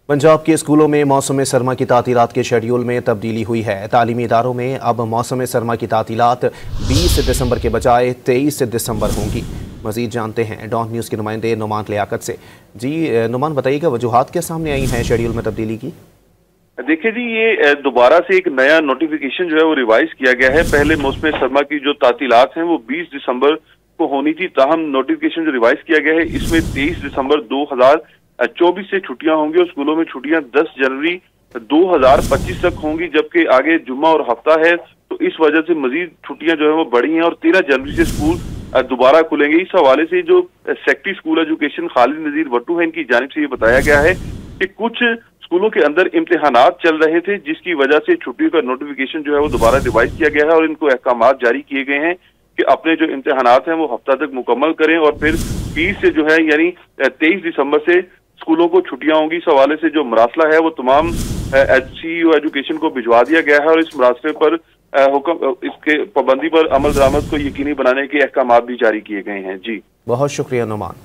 पंजाब के स्कूलों में मौसम सरमा की तातीलात के शेड्यूल में तब्दीली हुई है। तालीमी इदारों में अब मौसम सरमा की तातीलात 20 दिसंबर के बजाय 23 दिसंबर होंगी। मजीद जानते हैं डॉन न्यूज़ के नुमाइंदे नुमान लियाकत से। जी नुमान, बताइएगा वजूहात क्या सामने आई हैं शेड्यूल में तब्दीली की? देखिए जी, ये दोबारा से एक नया नोटिफिकेशन जो है वो रिवाइज किया गया है। पहले मौसम सरमा की जो तातीलात हैं वो 20 दिसंबर को होनी थी, ताहम नोटिफिकेशन जो रिवाइज किया गया है इसमें 23 दिसंबर 2024 से छुट्टियां होंगी और स्कूलों में छुट्टियां 10 जनवरी 2025 तक होंगी, जबकि आगे जुम्मा और हफ्ता है तो इस वजह से मजीद छुट्टियां जो है वो बढ़ी हैं और 13 जनवरी से स्कूल दोबारा खुलेंगे। इस हवाले से जो सेक्रेटरी स्कूल एजुकेशन खालिद नजीर वट्टू है, इनकी जानिब से ये बताया गया है कि कुछ स्कूलों के अंदर इम्तिहानात चल रहे थे जिसकी वजह से छुट्टियों का नोटिफिकेशन जो है वो दोबारा रिवाइज किया गया है और इनको अहकामात जारी किए गए हैं कि अपने जो इम्तिहानात हैं वो हफ्ता तक मुकम्मल करें और फिर 20 से जो है यानी 23 दिसंबर से स्कूलों को छुट्टियां होंगी। इस हवाले से जो मरासला है वो तमाम CEO एजुकेशन को भिजवा दिया गया है और इस मरासले पर हुक्म इसके पाबंदी पर अमल दरामद को यकीनी बनाने के अहकामात भी जारी किए गए हैं। जी बहुत शुक्रिया नुमान।